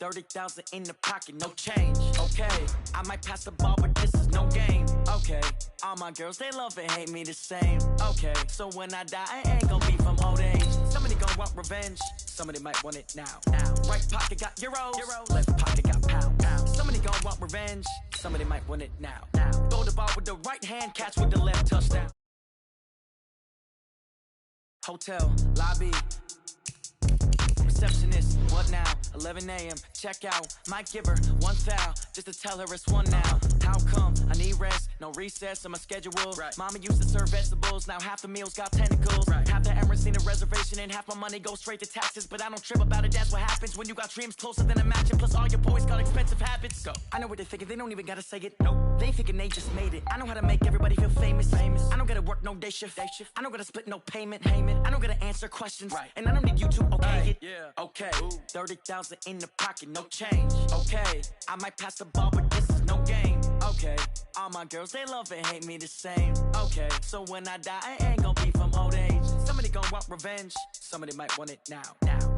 30,000 in the pocket, no change. Okay, I might pass the ball, but this is no game. Okay, all my girls, they love and hate me the same. Okay, so when I die, I ain't gonna be from old age. Somebody gonna want revenge, somebody might want it now. Right pocket got euros, left pocket got pounds. Somebody gonna want revenge, somebody might want it now. Throw the ball with the right hand, catch with the left, touchdown. Hotel, lobby, receptionist, what now? 11 a.m., check out, might give her one foul, just to tell her it's one now. How come? I need rest, no recess on my schedule. Right. Mama used to serve vegetables, now half the meals got tentacles. Right. Half the Emirates need a reservation and half my money goes straight to taxes. But I don't trip about it, that's what happens when you got dreams closer than a match. And plus all your boys got expensive habits. Go. I know what they're thinking, they don't even gotta say it. Nope. They thinking they just made it. I know how to make everybody feel famous. I don't gotta work no day shift. I don't gotta split no payment. I don't gotta answer questions. Right. And I don't need you to okay it. Yeah. Okay. 30,000 in the pocket, no change. Okay. I might pass the ball, but this is no game. Okay. All my girls, they love and hate me the same. Okay. So when I die, I ain't gonna be from old age. Somebody gonna want revenge, somebody might want it now.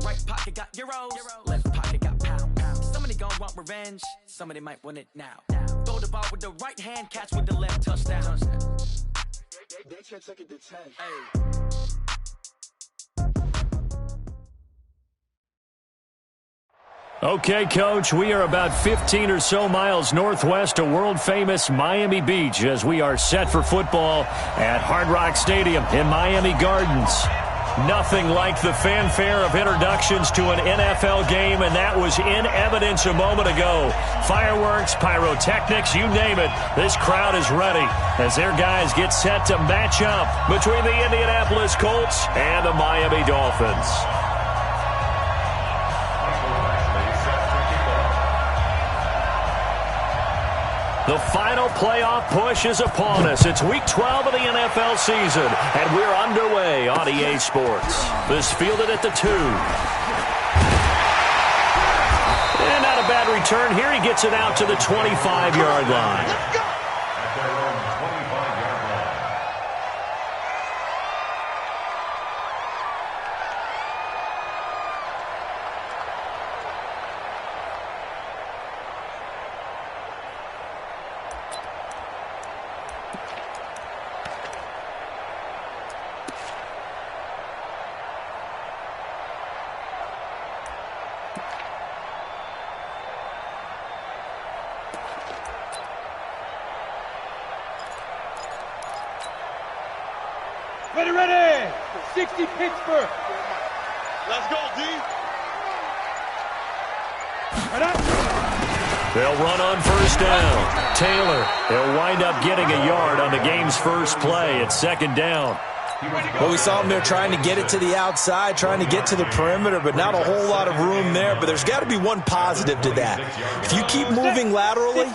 Right pocket got euros, left pocket got pounds. Somebody gonna want revenge, somebody might want it now. Throw the ball with the right hand, catch with the left, touchdown. They should take it to 10. Hey. Okay, Coach, we are about 15 or so miles northwest of world-famous Miami Beach as we are set for football at Hard Rock Stadium in Miami Gardens. Nothing like the fanfare of introductions to an NFL game, and that was in evidence a moment ago. Fireworks, pyrotechnics, you name it, this crowd is ready as their guys get set to match up between the Indianapolis Colts and the Miami Dolphins. The final playoff push is upon us. It's Week 12 of the NFL season, and we're underway on EA Sports. This fielded at the 2. And not a bad return here. He gets it out to the 25-yard line. Let's go! At their own 25-yard line. Ready! 60 Pittsburgh. Let's go, D. Right up. They'll run on first down. Taylor, they'll wind up getting a yard on the game's first play. It's second down. Well, we saw them there trying to get it to the outside, trying to get to the perimeter, but not a whole lot of room there. But there's got to be one positive to that. If you keep moving laterally,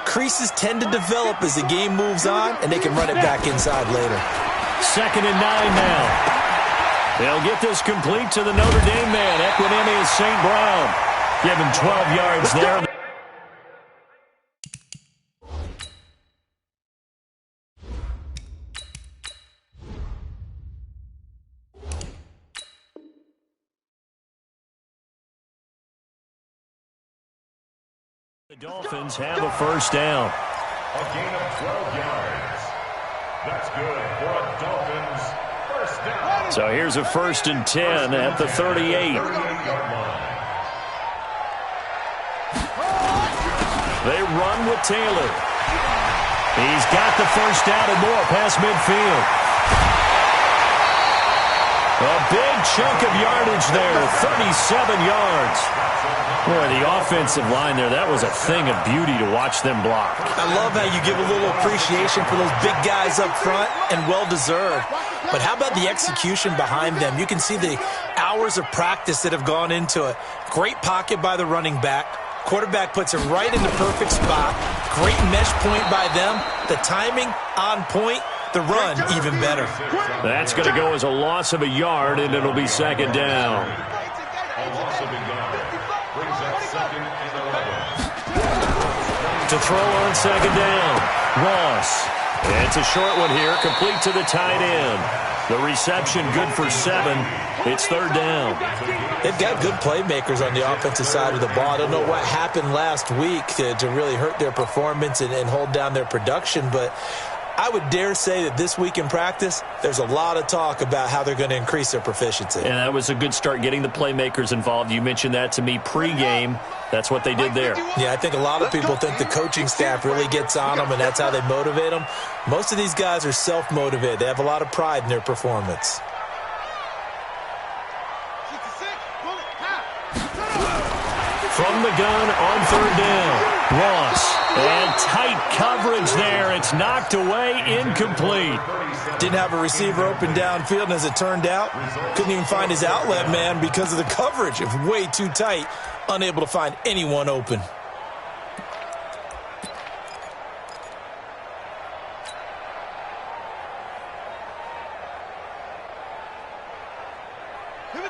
creases tend to develop as the game moves on, and they can run it back inside later. Second and 9 now. They'll get this complete to the Notre Dame man. Equinemius St. Brown. Give him 12 yards there. The Dolphins have a first down. A gain of 12 yards. That's good for a Dolphins first down. So here's a 1st and 10 at the 38. They run with Taylor. He's got the first down and more past midfield. A big chunk of yardage there, 37 yards. Boy, the offensive line there, that was a thing of beauty to watch them block. I love how you give a little appreciation for those big guys up front, and well-deserved. But how about the execution behind them? You can see the hours of practice that have gone into it. Great pocket by the running back. Quarterback puts him right in the perfect spot. Great mesh point by them. The timing on point. The run even better. That's going to go as a loss of a yard, and it'll be second down. A loss of a yard brings up 2nd and 11. To throw on second down, Ross. It's a short one here, complete to the tight end. The reception good for 7. It's third down. They've got good playmakers on the offensive side of the ball. I don't know what happened last week to really hurt their performance and hold down their production, but I would dare say that this week in practice, there's a lot of talk about how they're going to increase their proficiency. And that was a good start, getting the playmakers involved. You mentioned that to me pregame. That's what they did there. Yeah, I think a lot of people think the coaching staff really gets on them, and that's how they motivate them. Most of these guys are self-motivated. They have a lot of pride in their performance. From the gun on third down, Ross. And tight coverage there. It's knocked away, incomplete. Didn't have a receiver open downfield, and as it turned out, couldn't even find his outlet man because of the coverage. It was way too tight, unable to find anyone open.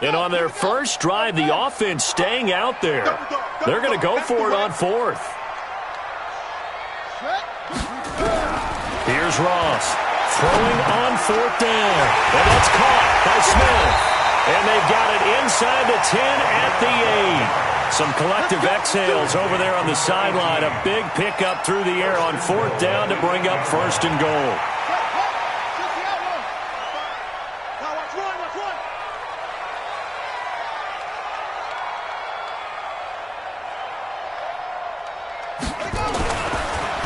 And on their first drive, the offense staying out there. They're going to go for it on fourth. Here's Ross throwing on fourth down. And that's caught by Smith. And they've got it inside the 10 at the 8. Some collective exhales over there on the sideline. A big pickup through the air on fourth down to bring up first and goal.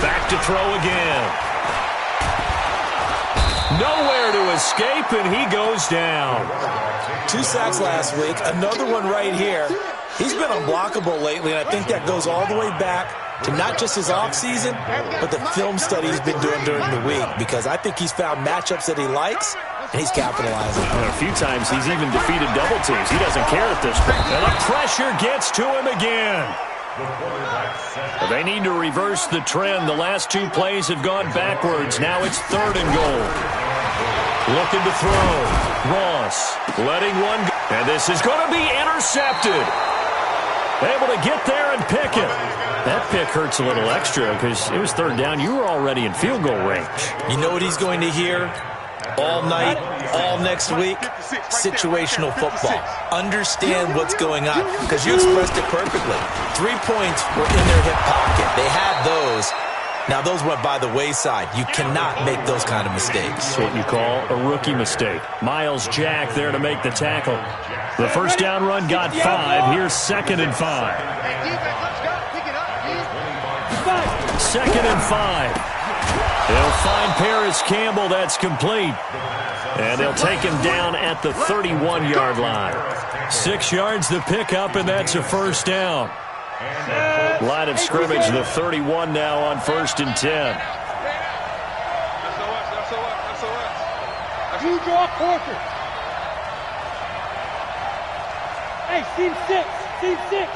Back to throw again. Nowhere to escape, and he goes down. 2 sacks last week, another one right here. He's been unblockable lately, and I think that goes all the way back to not just his offseason, but the film study he's been doing during the week, because I think he's found matchups that he likes, and he's capitalizing. And a few times he's even defeated double teams. He doesn't care at this point. And the pressure gets to him again. They need to reverse the trend. The last 2 plays have gone backwards. Now it's third and goal. Looking to throw. Ross letting one go. And this is going to be intercepted. Able to get there and pick it. That pick hurts a little extra because it was third down. You were already in field goal range. You know what he's going to hear all night, all next week? Situational football. Understand what's going on, because you expressed it perfectly. 3 points were in their hip pocket. They had those. Now, those went by the wayside. You cannot make those kind of mistakes. That's what you call a rookie mistake. Miles Jack there to make the tackle. The first down run got 5. Here's 2nd and 5. 2nd and 5. They'll find Paris Campbell. That's complete. And they'll take him down at the 31-yard line. 6 yards the pickup, and that's a first down. Line of scrimmage, the 31 now on 1st and 10. You draw quarter. Hey, team 6. Team 6.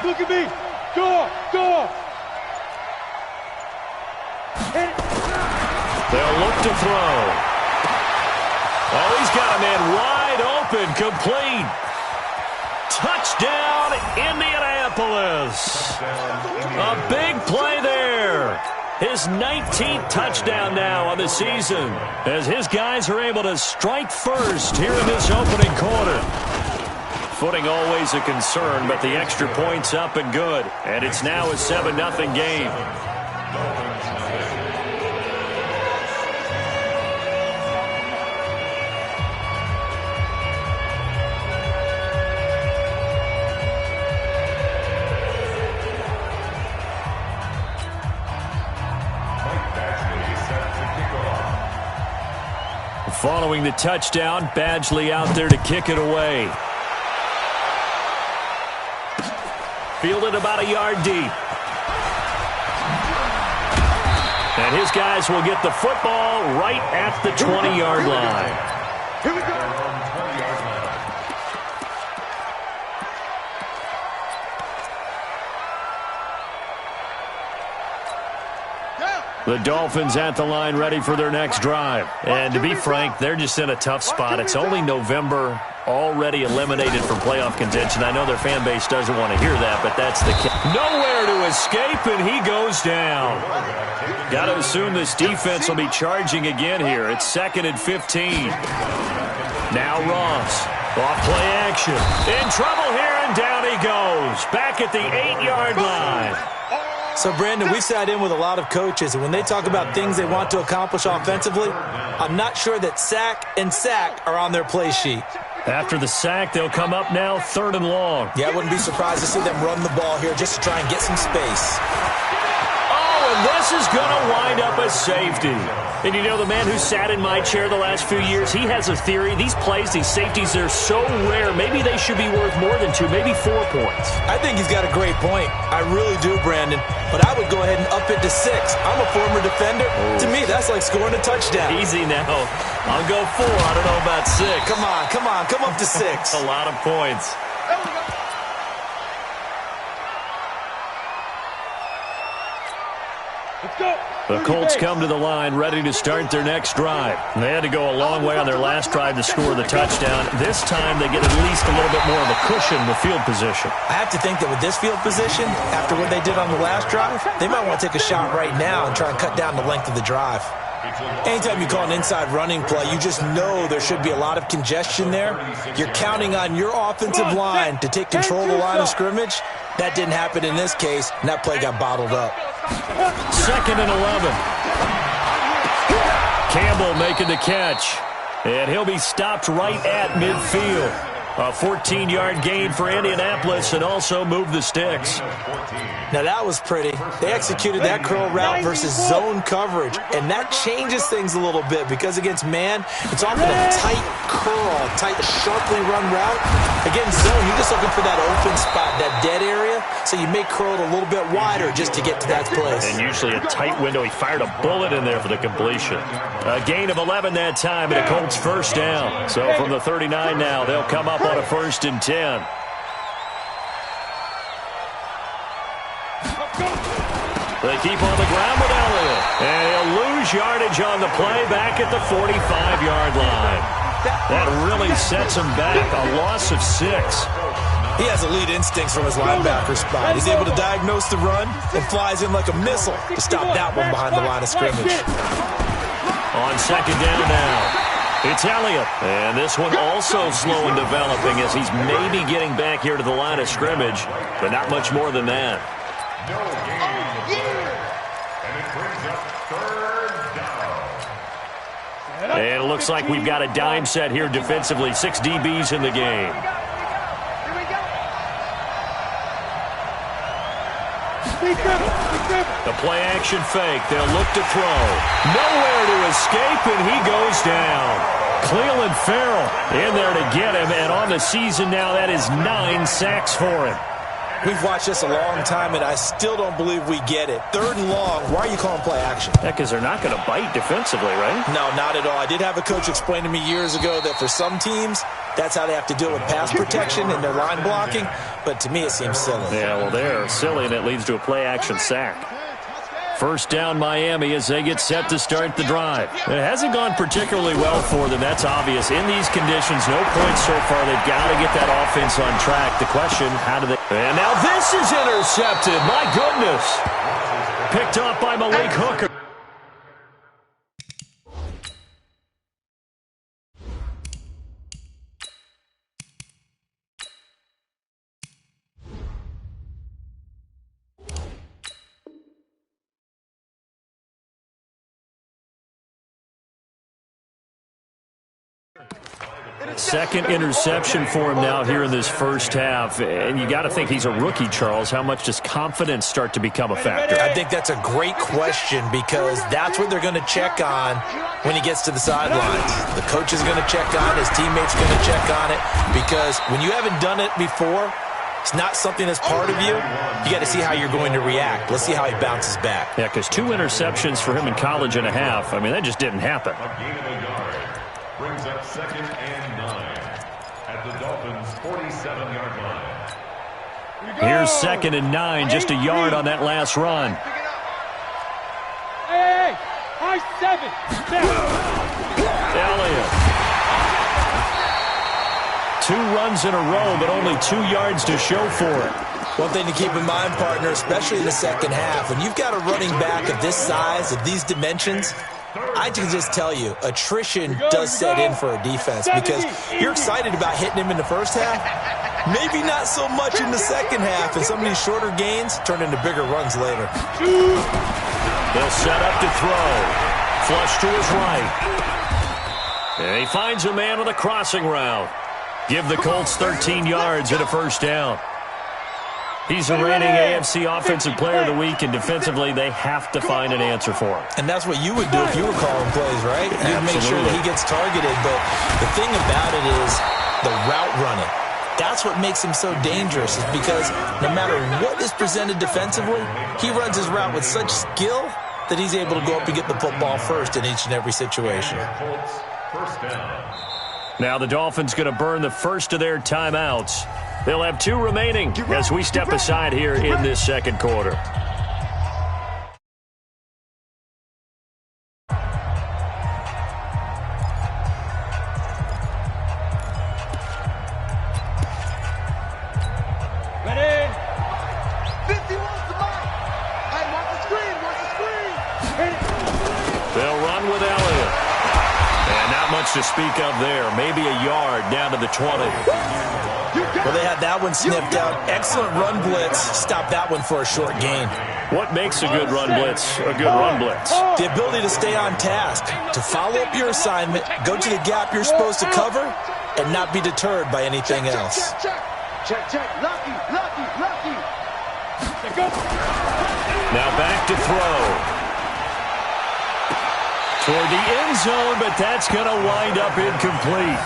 Look at me. Go. They'll look to throw. Oh, he's got a man wide open, complete. Touchdown, Indianapolis. A big play there. His 19th touchdown now on the season, as his guys are able to strike first here in this opening quarter. Footing always a concern, but the extra point's up and good. And it's now a 7-0 game. Following the touchdown, Badgley out there to kick it away. Fielded about a yard deep. And his guys will get the football right at the 20-yard line. Here we go. The Dolphins at the line ready for their next drive. And to be frank, they're just in a tough spot. It's only November, already eliminated from playoff contention. I know their fan base doesn't want to hear that, but that's the case. Nowhere to escape, and he goes down. Got to assume this defense will be charging again here. It's 2nd and 15. Now Ross. Off play action. In trouble here, and down he goes. Back at the 8-yard line. So, Brandon, we've sat in with a lot of coaches, and when they talk about things they want to accomplish offensively, I'm not sure that sack and sack are on their play sheet. After the sack, they'll come up now 3rd and long. Yeah, I wouldn't be surprised to see them run the ball here just to try and get some space. Oh, and this is going to wind up a safety. And you know, the man who sat in my chair the last few years, he has a theory. These plays, these safeties, they're so rare. Maybe they should be worth more than 2, maybe 4 points. I think he's got a great point. I really do, Brandon. But I would go ahead and up it to 6. I'm a former defender. To me, that's like scoring a touchdown. Easy now. I'll go 4. I don't know about 6. Come on. Come up to 6. A lot of points. Let's go. The Colts come to the line ready to start their next drive. They had to go a long way on their last drive to score the touchdown. This time they get at least a little bit more of a cushion with field position. I have to think that with this field position, after what they did on the last drive, they might want to take a shot right now and try and cut down the length of the drive. Anytime you call an inside running play, you just know there should be a lot of congestion there. You're counting on your offensive line to take control of the line of scrimmage. That didn't happen in this case, and that play got bottled up. 2nd and 11. Campbell making the catch. And he'll be stopped right at midfield. A 14-yard gain for Indianapolis and also move the sticks. Now that was pretty. They executed that curl route versus zone coverage, and that changes things a little bit because against man, it's often a tight curl, tight, sharply run route. Against zone, you're just looking for that open spot, that dead area, so you may curl it a little bit wider just to get to that place. And usually a tight window. He fired a bullet in there for the completion. A gain of 11 that time, and a Colts first down. So from the 39 now, they'll come up on a 1st and 10. They keep on the ground with Elliott. And he'll lose yardage on the play back at the 45-yard line. That really sets him back. A loss of 6. He has elite instincts from his linebacker spot. He's able to diagnose the run and flies in like a missile to stop that one behind the line of scrimmage. On 2nd down now, it's Elliott. And this one also slow in developing as he's maybe getting back here to the line of scrimmage, but not much more than that. No gain. And it brings up 3rd down. And it looks like we've got a dime set here defensively. 6 DBs in the game. The play action fake. They'll look to throw. Nowhere to escape, and he goes down. Cleveland Farrell in there to get him, and on the season now, that is 9 sacks for him. We've watched this a long time, and I still don't believe we get it. 3rd and long, why are you calling play action? Yeah, because they're not going to bite defensively, right? No, not at all. I did have a coach explain to me years ago that for some teams, that's how they have to deal with pass protection and their line blocking, but to me it seems silly. Yeah, well, they're silly, and it leads to a play action sack. 1st down Miami as they get set to start the drive. It hasn't gone particularly well for them. That's obvious. In these conditions, no points so far. They've got to get that offense on track. The question, how do they... And now this is intercepted. My goodness. Picked off by Malik Hooker. Second interception for him now here in this first half. And you got to think he's a rookie, Charles. How much does confidence start to become a factor? I think that's a great question because that's what they're going to check on when he gets to the sidelines. The coach is going to check on it. His teammates are going to check on it because when you haven't done it before, it's not something that's part of you. You got to see how you're going to react. Let's see how he bounces back. Yeah, because 2 interceptions for him in college and a half. I mean, that just didn't happen. Brings up 2nd and 9 at the Dolphins' 47-yard line. Here's 2nd and 9, just a yard on that last run. Hey, high 7. Elliott. 2 runs in a row, but only 2 yards to show for it. One thing to keep in mind, partner, especially in the second half, when you've got a running back of this size, of these dimensions, I can just tell you, attrition does set in for a defense because you're excited about hitting him in the first half. Maybe not so much in the second half, and some of these shorter gains turn into bigger runs later. They'll set up to throw. Flush to his right. And he finds a man on a crossing route. Give the Colts 13 yards and a first down. He's the reigning AFC Offensive Player of the Week, and defensively, they have to find an answer for him. And that's what you would do if you were calling plays, right? You'd make sure that he gets targeted. But the thing about it is the route running. That's what makes him so dangerous, is because no matter what is presented defensively, he runs his route with such skill that he's able to go up and get the football first in each and every situation. Now the Dolphins going to burn the first of their timeouts. They'll have 2 remaining as we step aside here in this second quarter. Ready? 50 wants the mic. Hey, watch the screen, watch the screen. They'll run with Elliott. And not much to speak of there. Maybe a yard down to the 20. Well, they had that one sniffed out. Excellent run blitz. Stop that one for a short gain. What makes a good run blitz a good run blitz? The ability to stay on task, to follow up your assignment, go to the gap you're supposed to cover, and not be deterred by anything else. Check. Lucky. Now back to throw. Toward the end zone, but that's going to wind up incomplete.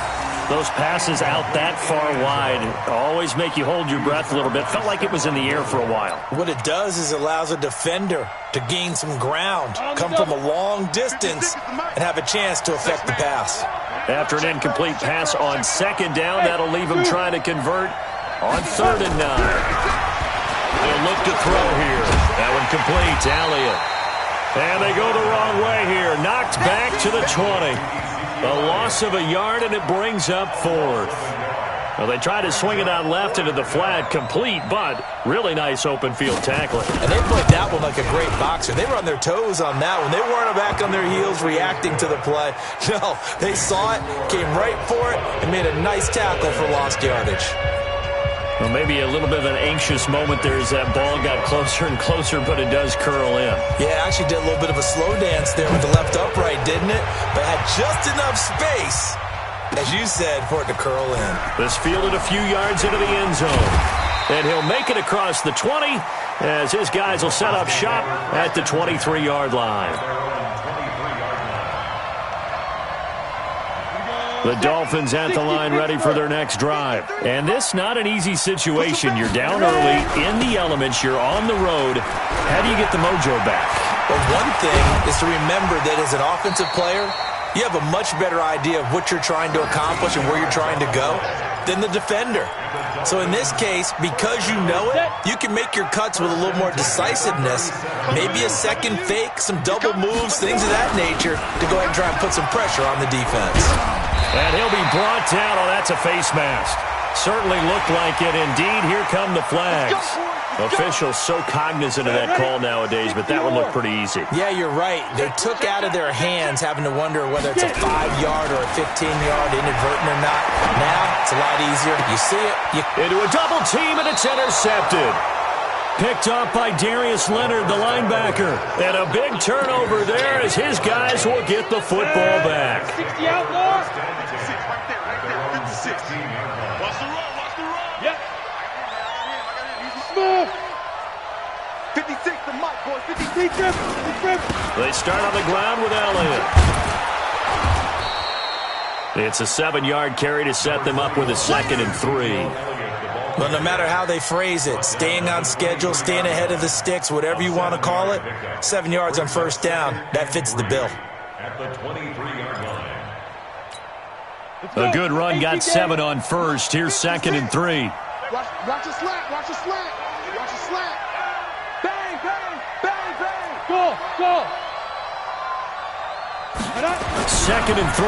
Those passes out that far wide always make you hold your breath a little bit. Felt like it was in the air for a while. What it does is allows a defender to gain some ground, come from a long distance, and have a chance to affect the pass. After an incomplete pass on second down, that'll leave him trying to convert on 3rd and 9. They'll look to throw here. That one complete. Elliott. And they go the wrong way here. Knocked back to the 20. A loss of a yard, and it brings up 4th. Well, they tried to swing it out left into the flat, complete, but really nice open field tackling. And they played that one like a great boxer. They were on their toes on that one. They weren't back on their heels reacting to the play. No, they saw it, came right for it, and made a nice tackle for lost yardage. Well, maybe a little bit of an anxious moment there as that ball got closer and closer, but it does curl in. Yeah, actually did a little bit of a slow dance there with the left upright, didn't it? But had just enough space, as you said, for it to curl in. This fielded a few yards into the end zone. And he'll make it across the 20 as his guys will set up shop at the 23-yard line. The Dolphins at the line ready for their next drive. And this not an easy situation. You're down early, in the elements, you're on the road. How do you get the mojo back? Well, one thing is to remember that as an offensive player, you have a much better idea of what you're trying to accomplish and where you're trying to go than the defender. So in this case, because you know it, you can make your cuts with a little more decisiveness, maybe a second fake, some double moves, things of that nature, to go ahead and try and put some pressure on the defense. And he'll be brought down. Oh, that's a face mask. Certainly looked like it. Indeed, here come the flags. Officials so cognizant of that call nowadays, but that one looked pretty easy. Yeah, you're right. They took out of their hands having to wonder whether it's a 5-yard or a 15-yard inadvertent or not. Now, it's a lot easier. You see it. Into a double team, and it's intercepted. Picked up by Darius Leonard, the linebacker. And a big turnover there as his guys will get the football back. 60 out, Lord. 56 right there. 56. Watch the run. Yep. Smooth. 56, the mic, boys. 53 trips. They start on the ground with Elliott. It's a 7-yard carry to set them up with a 2nd and 3. Well, no matter how they phrase it, staying on schedule, staying ahead of the sticks, whatever you want to call it, 7 yards on first down, that fits the bill. At the 23-yard line. A good run, got 7 on first. Here's 2nd and 3. Watch the slant. Watch the slant. Bang. Go. 2nd and 3.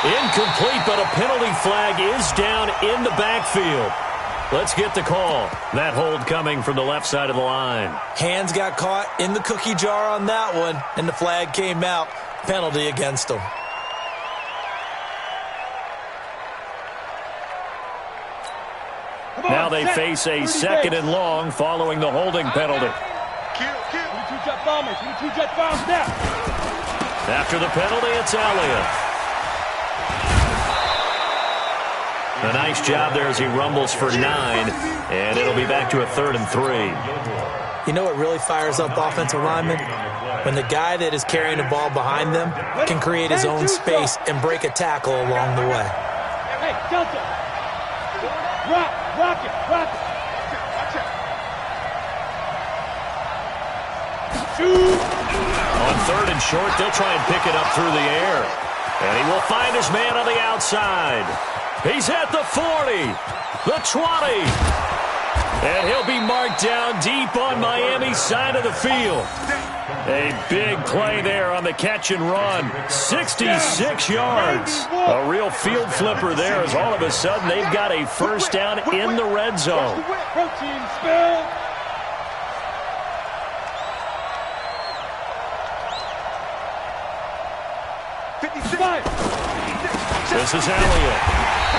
Incomplete, but a penalty flag is down in the backfield. Let's get the call. That hold coming from the left side of the line. Hands got caught in the cookie jar on that one, and the flag came out. Penalty against them. Now they face a second and long following the holding penalty. After the penalty, it's Elliott. A nice job there as he rumbles for 9, and it'll be back to a 3rd and 3. You know what really fires up offensive linemen? When the guy that is carrying the ball behind them can create his own space and break a tackle along the way. Hey, Delta! Rock it! Shoot! On 3rd and short, they'll try and pick it up through the air. And he will find his man on the outside. He's at the 40, the 20. And he'll be marked down deep on Miami's side of the field. A big play there on the catch and run. 66 yards. A real field flipper there as all of a sudden they've got a first down in the red zone. Protein spill. This is Elliott.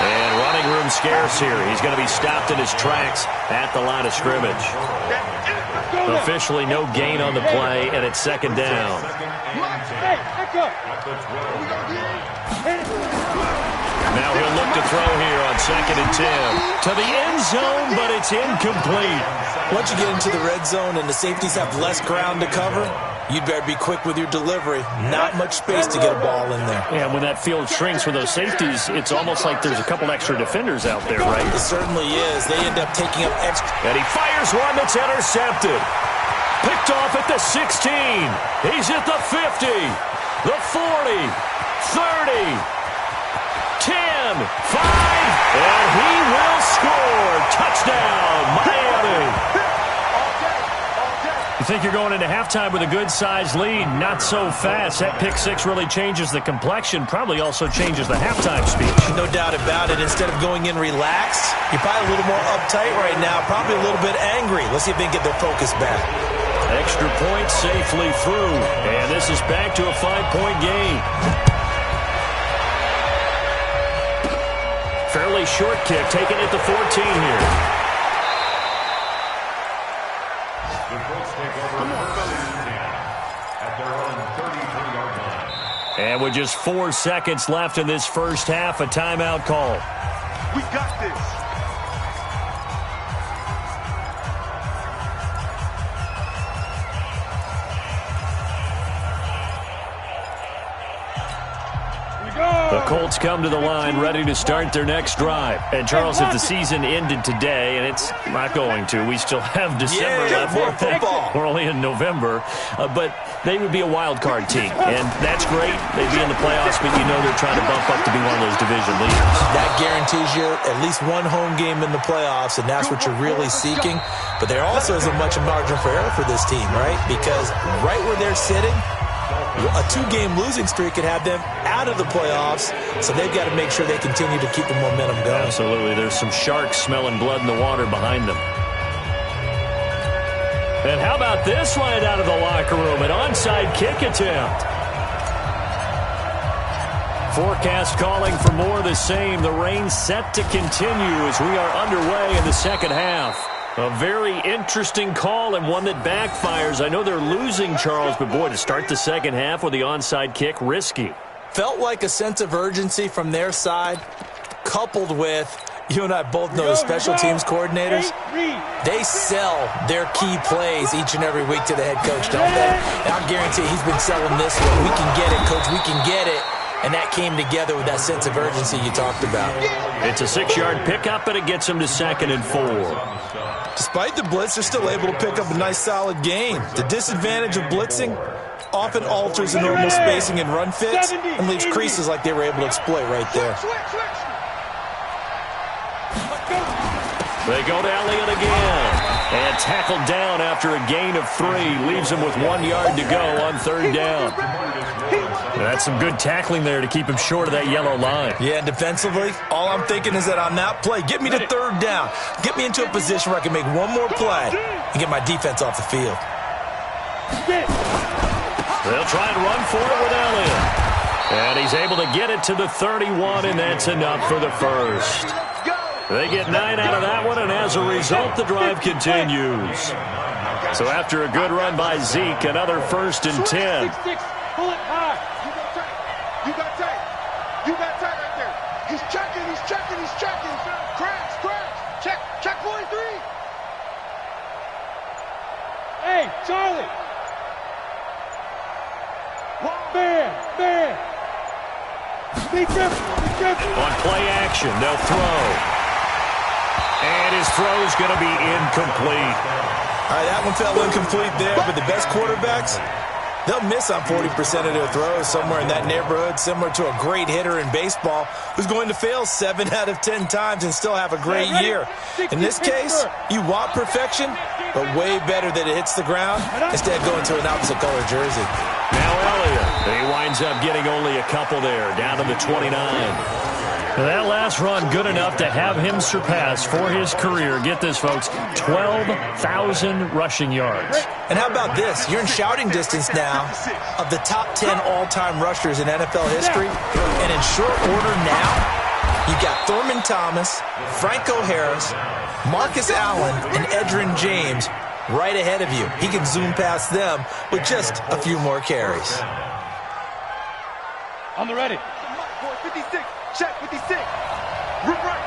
And running room scarce here. He's going to be stopped in his tracks at the line of scrimmage. Officially no gain on the play, and it's second down. Now he'll look to throw here on 2nd and 10. To the end zone, but it's incomplete. Once you get into the red zone and the safeties have less ground to cover, you'd better be quick with your delivery. Not much space to get a ball in there. Yeah, when that field shrinks for those safeties, it's almost like there's a couple extra defenders out there, right? It certainly is. They end up taking up extra. And he fires one that's intercepted. Picked off at the 16. He's at the 50, the 40, 30, 10, 5, and he will score. Touchdown, Miami. You think you're going into halftime with a good-sized lead? Not so fast. That pick six really changes the complexion, probably also changes the halftime speech. No doubt about it. Instead of going in relaxed, you're probably a little more uptight right now, probably a little bit angry. Let's see if they can get their focus back. Extra point safely through, and this is back to a 5-point game. Fairly short kick, taken at the 14 here. And with just 4 seconds left in this first half, a timeout call. We got this. The Colts come to the line ready to start their next drive. And, Charles, if the season ended today, and it's not going to, we still have December left. More football. We're only in November. But they would be a wild card team. And that's great. They'd be in the playoffs, but you know they're trying to bump up to be one of those division leaders. That guarantees you at least one home game in the playoffs, and that's what you're really seeking. But there also isn't much margin for error for this team, right? Because right where they're sitting, a 2-game losing streak could have them out of the playoffs, so they've got to make sure they continue to keep the momentum going. Absolutely. There's some sharks smelling blood in the water behind them. And how about this right out of the locker room? An onside kick attempt. Forecast calling for more of the same. The rain set to continue as we are underway in the second half. A very interesting call and one that backfires. I know they're losing, Charles, but boy, to start the second half with the onside kick, risky. Felt like a sense of urgency from their side, coupled with, you and I both know the special teams coordinators, they sell their key plays each and every week to the head coach, don't they? And I guarantee he's been selling this one. We can get it, coach, we can get it. And that came together with that sense of urgency you talked about. It's a 6-yard pickup, and it gets them to 2nd and 4. Despite the blitz, they're still able to pick up a nice, solid gain. The disadvantage of blitzing often alters the normal spacing and run fits and leaves creases like they were able to exploit right there. They go to Elliott again. And tackled down after a gain of 3. Leaves him with 1 yard to go on 3rd down. That's some good tackling there to keep him short of that yellow line. Yeah, and defensively, all I'm thinking is that on that play, get me to 3rd down. Get me into a position where I can make one more play and get my defense off the field. They'll try and run for it with Elliott. And he's able to get it to the 31, and that's enough for the first. They get 9 out of that one, and as a result, the drive continues. So after a good run by Zeke, another 1st and 10. Pull it high. You got tight. You got tight right there. He's checking. He's checking. He's checking. Crash. Crash. Check. Check 43. Hey, Charlie. Man. Be careful. On play action, they'll throw. And his throw's going to be incomplete. All right, that one fell incomplete there, but the best quarterbacks, they'll miss on 40% of their throws, somewhere in that neighborhood, similar to a great hitter in baseball who's going to fail 7 out of 10 times and still have a great year. In this case, you want perfection, but way better that it hits the ground instead of going to an opposite color jersey. Now Elliott, he winds up getting only a couple there, down to the 29. That last run good enough to have him surpass for his career, get this folks, 12,000 rushing yards. And how about this? You're in shouting distance now of the top 10 all-time rushers in NFL history. And in short order now, you've got Thurman Thomas, Franco Harris, Marcus Allen, and Edgerrin James right ahead of you. He can zoom past them with just a few more carries. On the ready. 56. Check 56. Rip right.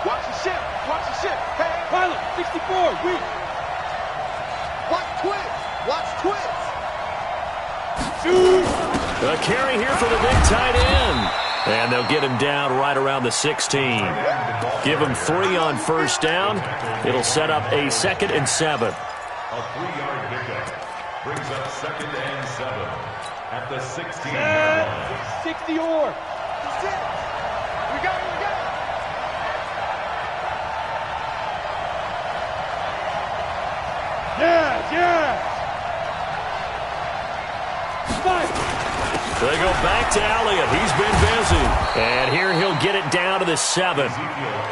Watch the ship. Hey. Pilot, 64, weak. Watch twins. Shoot. A carry here for the big tight end. And they'll get him down right around the 16. Give him 3 on 1st down. It'll set up a 2nd and 7. A 3-yard pickup brings up 2nd and 7 at the 16-yard line. 60 or. We got it. Yes. Fight. They go back to Elliott. He's been busy. And here he'll get it down to the 7.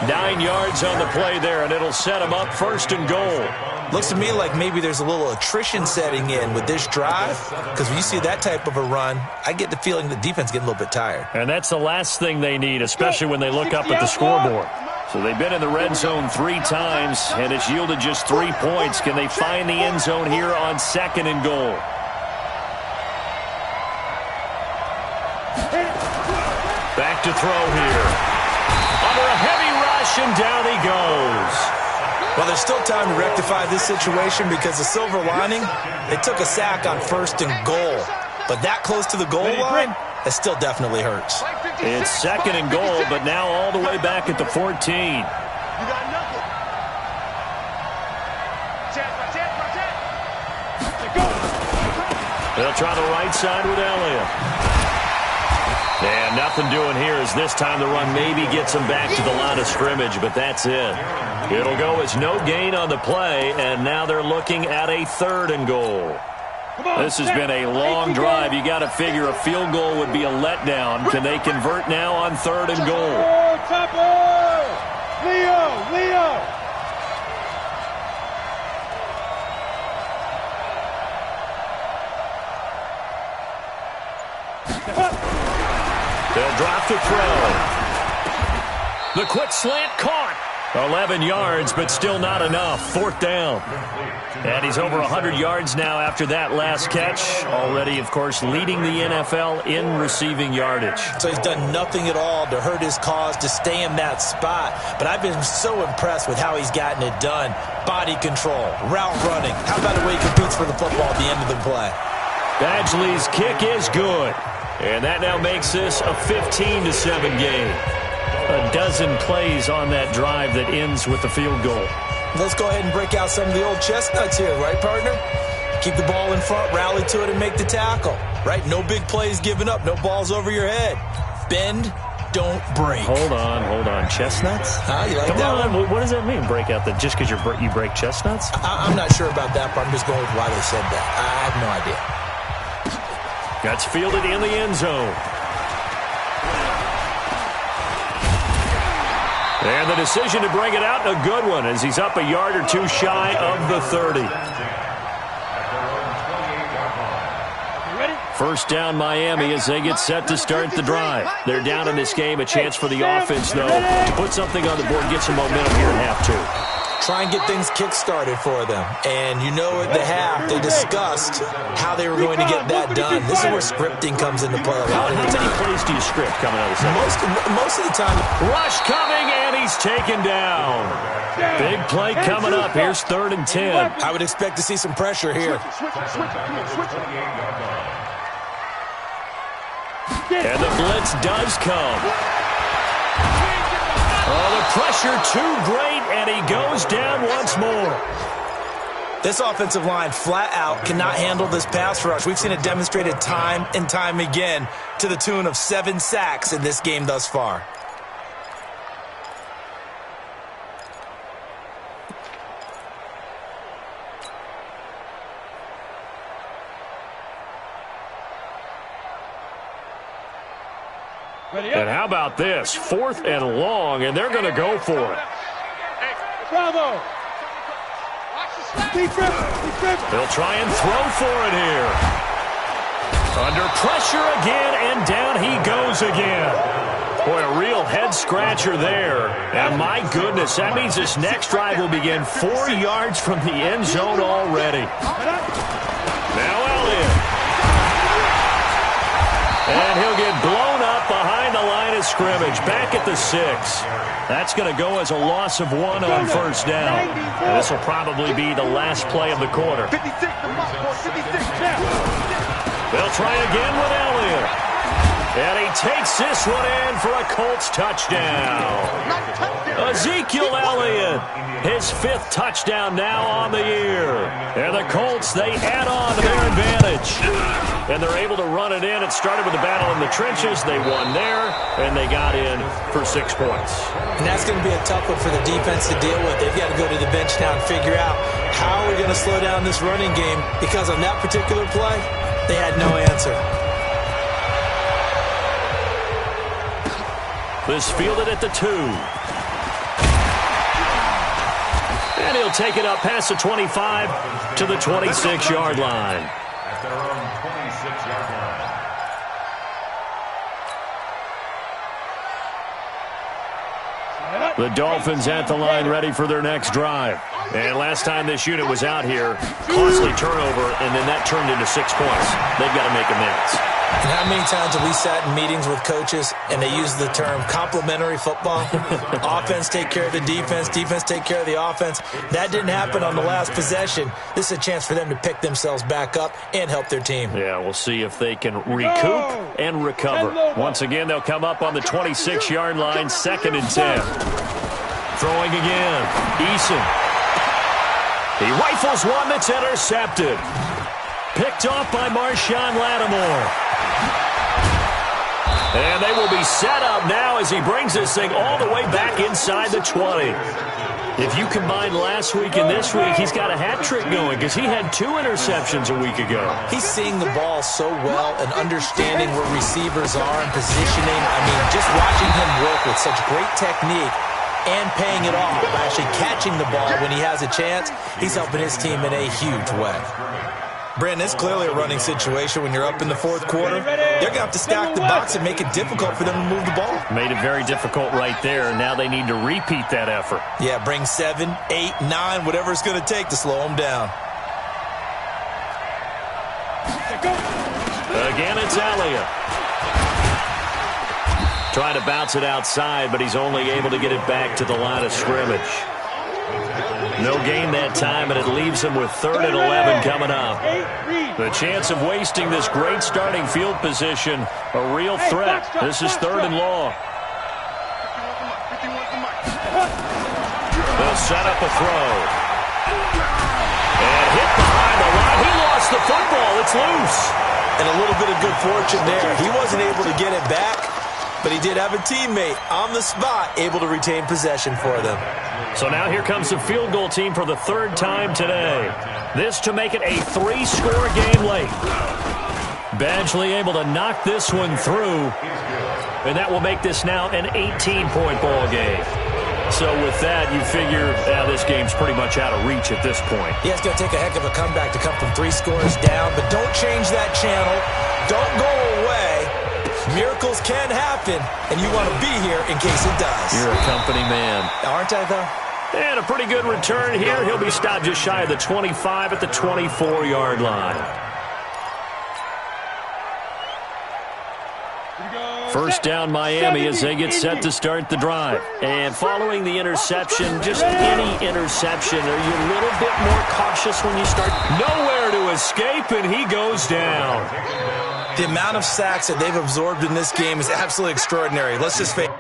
9 yards on the play there, and it'll set him up 1st and goal. Looks to me like maybe there's a little attrition setting in with this drive, because when you see that type of a run, I get the feeling the defense getting a little bit tired. And that's the last thing they need, especially when they look up at the scoreboard. So they've been in the red zone 3 times, and it's yielded just 3 points. Can they find the end zone here on 2nd and goal? Back to throw here. Under a heavy rush, and down he goes. Well, there's still time to rectify this situation because the silver lining, they took a sack on 1st and goal. But that close to the goal line, that still definitely hurts. It's 2nd and goal, but now all the way back at the 14. You got nothing. They'll try the right side with Elliott. And nothing doing here as this time the run maybe gets him back to the line of scrimmage, but that's it. It'll go as no gain on the play, and now they're looking at a 3rd and goal. This has been a long drive. You got to figure a field goal would be a letdown. Can they convert now on 3rd and goal? Leo. They'll drop to throw. The quick slant caught. 11 yards, but still not enough. 4th down. And he's over 100 yards now after that last catch. Already, of course, leading the NFL in receiving yardage. So he's done nothing at all to hurt his cause, to stay in that spot. But I've been so impressed with how he's gotten it done. Body control, route running. How about the way he competes for the football at the end of the play? Badgley's kick is good. And that now makes this a 15-7 game. A dozen plays on that drive that ends with the field goal. Let's go ahead and break out some of the old chestnuts here, right, partner? Keep the ball in front, rally to it, and make the tackle, right? No big plays given up, no balls over your head. Bend, don't break. Hold on. Chestnuts? You like Come that on, one? what does that mean, break out just because you break chestnuts? I'm not sure about that, but I'm just going with why they said that. I have no idea. That's fielded in the end zone. And the decision to bring it out, a good one, as he's up a yard or two shy of the 30. First down, Miami, as they get set to start the drive. They're down in this game. A chance for the offense, though, to put something on the board, get some momentum here in half two. Try and get things kick-started for them. And you know at the half, they discussed how they were going to get that done. This is where scripting comes into play a lot of the time. How many plays do you script coming out of the second? Most of the time. Rush coming, and he's taken down. Big play coming up. Here's 3rd and 10. I would expect to see some pressure here. And the blitz does come. Oh, the pressure too great, and he goes down once more. This offensive line flat out cannot handle this pass rush. We've seen it demonstrated time and time again to the tune of 7 sacks in this game thus far. And how about this? 4th and long, and they're going to go for it. Bravo! They'll try and throw for it here. Under pressure again, and down he goes again. Boy, a real head-scratcher there. And my goodness, that means this next drive will begin 4 yards from the end zone already. Now Elliott. And he'll get blown up behind the line of scrimmage, back at the 6. That's going to go as a loss of 1 on first down. And this will probably be the last play of the quarter. They'll try again with Elliott. And he takes this one in for a Colts touchdown. Ezekiel Elliott, his 5th touchdown now on the year. And the Colts, they add on to their advantage. And they're able to run it in. It started with a battle in the trenches. They won there, and they got in for 6 points. And that's going to be a tough one for the defense to deal with. They've got to go to the bench now and figure out how are we going to slow down this running game, because on that particular play, they had no answer. This fielded at the 2. And he'll take it up past the 25 to the 26-yard line. At their own 26-yard line. The Dolphins at the line ready for their next drive. And last time this unit was out here, costly turnover, and then that turned into 6 points. They've got to make amends. And how many times have we sat in meetings with coaches and they use the term complementary football? Offense take care of the defense, defense take care of the offense. That didn't happen on the last possession. This is a chance for them to pick themselves back up and help their team. Yeah, we'll see if they can recoup and recover. Once again, they'll come up on the 26-yard line, 2nd and 10. Throwing again, Eason. He rifles one that's intercepted. Picked off by Marshawn Lattimore. And they will be set up now as he brings this thing all the way back inside the 20. If you combine last week and this week, he's got a hat trick going because he had 2 interceptions a week ago. He's seeing the ball so well and understanding where receivers are and positioning. I mean, just watching him work with such great technique and paying it off by actually catching the ball when he has a chance, he's helping his team in a huge way. Brandon, it's clearly a running situation when you're up in the 4th quarter. They're going to have to stack the box and make it difficult for them to move the ball. Made it very difficult right there. Now they need to repeat that effort. Yeah, bring 7, 8, 9, whatever it's going to take to slow them down. Again, it's Elliott. Trying to bounce it outside, but he's only able to get it back to the line of scrimmage. No gain that time, and it leaves him with 3rd and 11 coming up. The chance of wasting this great starting field position, a real threat. This is 3rd and long. They'll set up a throw. And hit behind the line. He lost the football. It's loose. And a little bit of good fortune there. He wasn't able to get it back, but he did have a teammate on the spot able to retain possession for them. So now here comes the field goal team for the third time today. This to make it a 3-score game late. Badgley able to knock this one through, and that will make this now an 18-point ball game. So with that, you figure this game's pretty much out of reach at this point. Yeah, it's going to take a heck of a comeback to come from 3 scores down, but don't change that channel. Don't go away. Miracles can happen, and you want to be here in case it does. You're a company man. Aren't I, though? And a pretty good return here. He'll be stopped just shy of the 25 at the 24-yard line. First down Miami as they get set to start the drive. And following the interception, just any interception, are you a little bit more cautious when you start? Nowhere to escape, and he goes down. The amount of sacks that they've absorbed in this game is absolutely extraordinary. Let's just face it.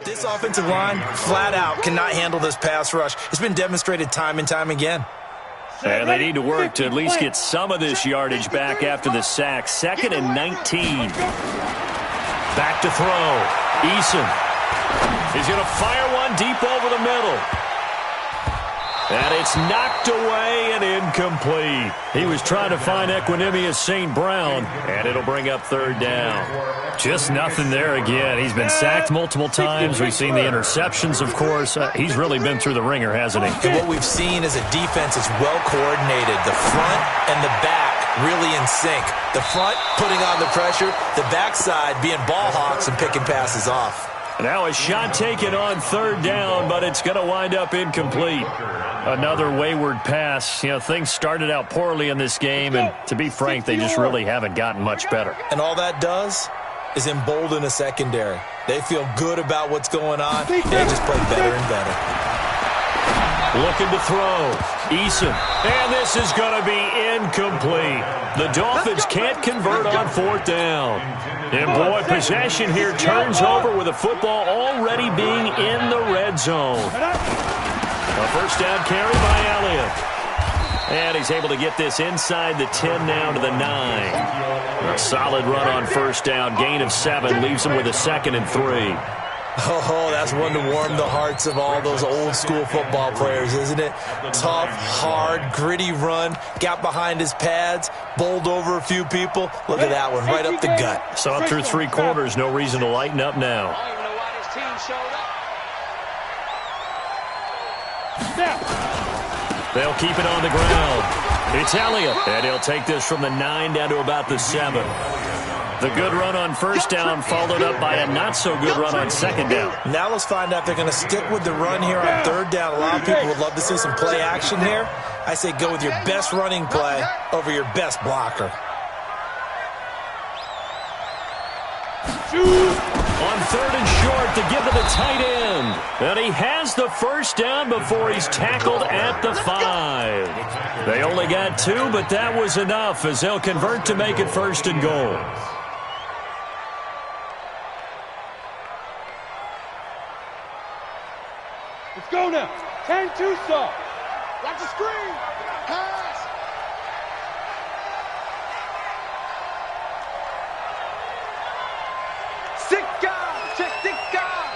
This offensive line, flat out, cannot handle this pass rush. It's been demonstrated time and time again. And they need to work to at least get some of this yardage back after the sack. 2nd and 19. Back to throw. Eason. He's going to fire one deep over the middle. And it's knocked away and incomplete. He was trying to find Equanimous St. Brown, and it'll bring up 3rd down. Just nothing there again. He's been sacked multiple times. We've seen the interceptions, of course. He's really been through the ringer, hasn't he? And what we've seen is a defense that's well coordinated. The front and the back really in sync. The front putting on the pressure, the backside being ball hawks and picking passes off. Now a shot taken on 3rd down, but it's going to wind up incomplete. Another wayward pass. You know, things started out poorly in this game, and to be frank, they just really haven't gotten much better. And all that does is embolden a secondary. They feel good about what's going on. They just play better and better. Looking to throw. Eason. And this is going to be incomplete. The Dolphins can't convert on 4th down. And, boy, possession here turns over with the football already being in the red zone. A first down carry by Elliott. And he's able to get this inside the 10 now to the 9. A solid run on first down. Gain of 7 leaves him with a 2nd and 3. Oh, that's one to warm the hearts of all those old school football players, isn't it? Tough, hard, gritty run. Got behind his pads, bowled over a few people. Look at that one, right up the gut. So up through 3 quarters, no reason to lighten up now. They'll keep it on the ground. It's Elliott, and he'll take this from the 9 down to about the 7. The good run on first down followed up by a not-so-good run on 2nd down. Now let's find out if they're going to stick with the run here on 3rd down. A lot of people would love to see some play action here. I say go with your best running play over your best blocker. On 3rd and short to give to the tight end. And he has the first down before he's tackled at the 5. They only got 2, but that was enough as they'll convert to make it 1st and goal. Let's go now. 10-2 soft. Watch the screen. Pass. Sick guy. Check sick guy.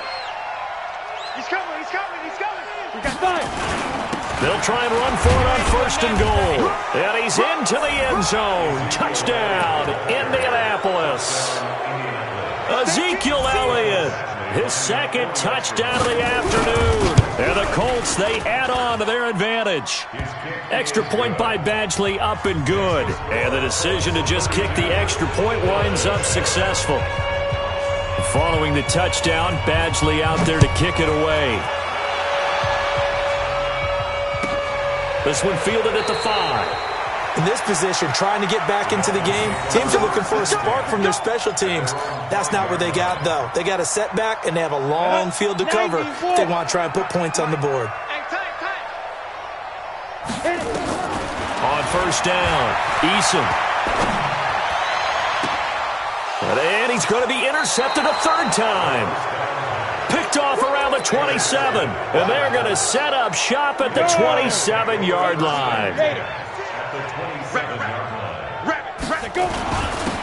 He's coming. He's coming. He's coming. We got 5. They'll try and run for it on 1st and goal. And he's into the end zone. Touchdown, Indianapolis. Ezekiel Elliott, his 2nd touchdown of the afternoon. And the Colts, they add on to their advantage. Extra point by Badgley, up and good. And the decision to just kick the extra point winds up successful. Following the touchdown, Badgley out there to kick it away. This one fielded at the 5. In this position, trying to get back into the game, teams are looking for a spark from their special teams. That's not what they got, though. They got a setback, and they have a long field to cover if they want to try and put points on the board. On first down, Eason. And he's going to be intercepted a third time. Picked off around the 27. And they're going to set up shop at the 27-yard line.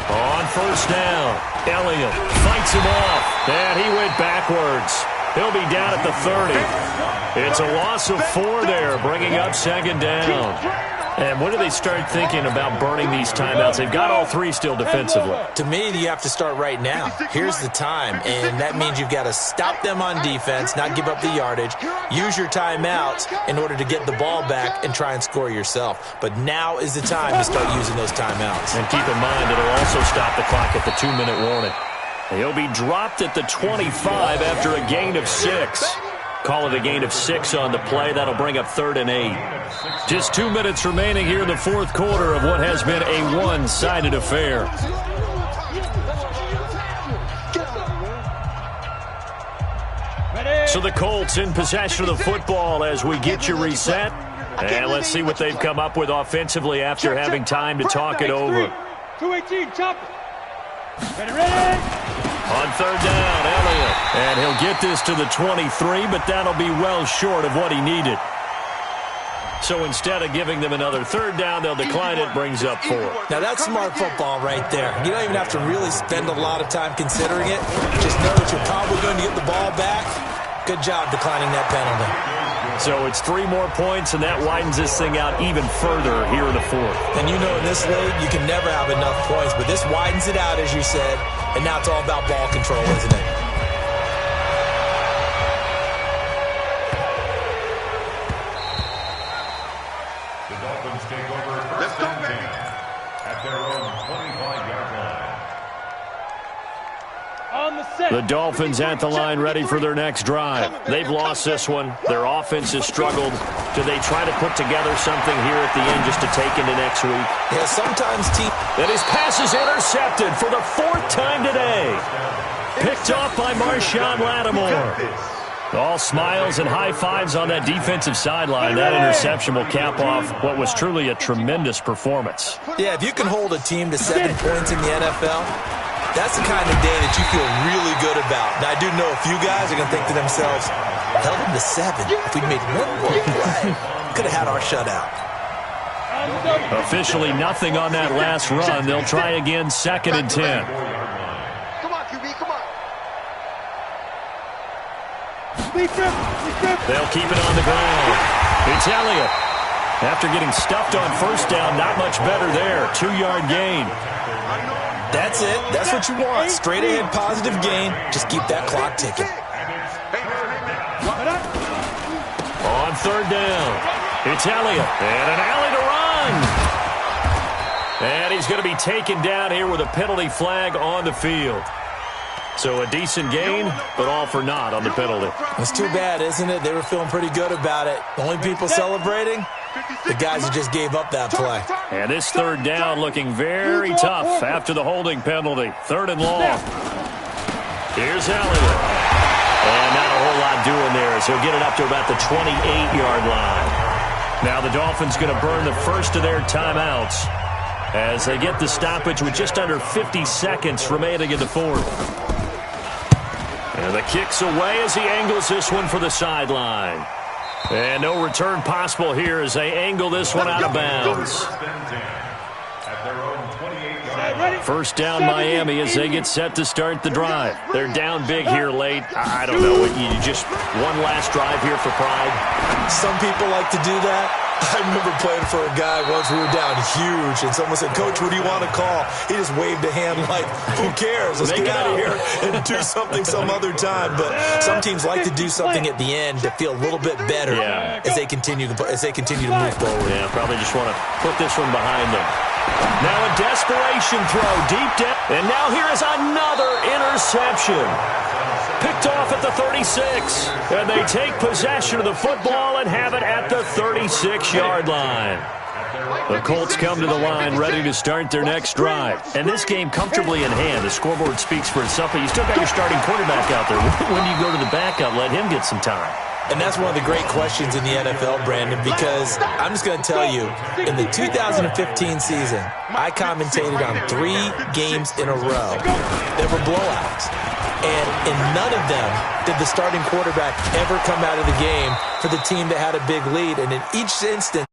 On first down, Elliott fights him off, and he went backwards. He'll be down at the 30. It's a loss of 4 there, bringing up second down. And when do they start thinking about burning these timeouts? They've got all 3 still defensively. To me, you have to start right now. Here's the time, and that means you've got to stop them on defense, not give up the yardage, use your timeouts in order to get the ball back and try and score yourself. But now is the time to start using those timeouts. And keep in mind, it'll also stop the clock at the 2-minute warning. He'll be dropped at the 25 after a gain of 6. Call it a gain of 6 on the play. That'll bring up 3rd and 8. Just 2 minutes remaining here in the fourth quarter of what has been a one-sided affair. So the Colts in possession of the football as we get you reset. And let's see what they've come up with offensively after having time to talk it over. 218, chop it. Ready. On third down, Elliott. And he'll get this to the 23, but that'll be well short of what he needed. So instead of giving them another third down, they'll decline it, brings up 4. Now that's smart football right there. You don't even have to really spend a lot of time considering it. Just know that you're probably going to get the ball back. Good job declining that penalty. So it's 3 more points, and that widens this thing out even further here in the fourth. And you know in this league, you can never have enough points, but this widens it out, as you said, and now it's all about ball control, isn't it? The Dolphins take over first and 10 at their own 25-yard line. The Dolphins at the line ready for their next drive. They've lost this one. Their offense has struggled. Do they try to put together something here at the end just to take into next week? Yeah, sometimes And his pass is intercepted for the 4th time today. Picked off by Marshawn Lattimore. All smiles and high fives on that defensive sideline. That interception will cap off what was truly a tremendous performance. Yeah, if you can hold a team to 7 points in the NFL, that's the kind of day that you feel really good about. Now, I do know a few guys are going to think to themselves, held them to 7. If we'd made 1 more play, could have had our shutout. Officially nothing on that last run. They'll try again, 2nd and 10. Come on, QB, come on. They'll keep it on the ground. It's Elliott. After getting stuffed on first down, not much better there. 2-yard gain. That's it. That's what you want. Straight ahead positive gain. Just keep that clock ticking. On third down, it's Elliott. And an alley to run. And he's going to be taken down here with a penalty flag on the field. So a decent gain, but all for naught on the penalty. It's too bad, isn't it? They were feeling pretty good about it. The only people celebrating, the guys who just gave up that play. And this third down looking very tough after the holding penalty. 3rd and long. Here's Elliott. And not a whole lot doing there as he'll get it up to about the 28-yard line. Now the Dolphins going to burn the first of their timeouts as they get the stoppage with just under 50 seconds remaining in the fourth. And the kick's away as he angles this one for the sideline. And no return possible here as they angle this one out of bounds. First down Miami as they get set to start the drive. They're down big here late. I don't know. You just one last drive here for pride. Some people like to do that. I remember playing for a guy once. We were down huge, and someone said, "Coach, what do you want to call?" He just waved a hand like, "Who cares? Let's get out of here and do something some other time." But some teams like to do something at the end to feel a little bit better as they continue to move forward. Yeah, probably just want to put this one behind them. Now a desperation throw deep down, and now here is another interception. Picked off at the 36, and they take possession of the football and have it at the 36-yard line. The Colts come to the line ready to start their next drive. And this game comfortably in hand. The scoreboard speaks for itself, but you still got your starting quarterback out there. When do you go to the backup, let him get some time? And that's one of the great questions in the NFL, Brandon, because I'm just going to tell you, in the 2015 season, I commentated on 3 games in a row that were blowouts. And in none of them did the starting quarterback ever come out of the game for the team that had a big lead. And in each instance,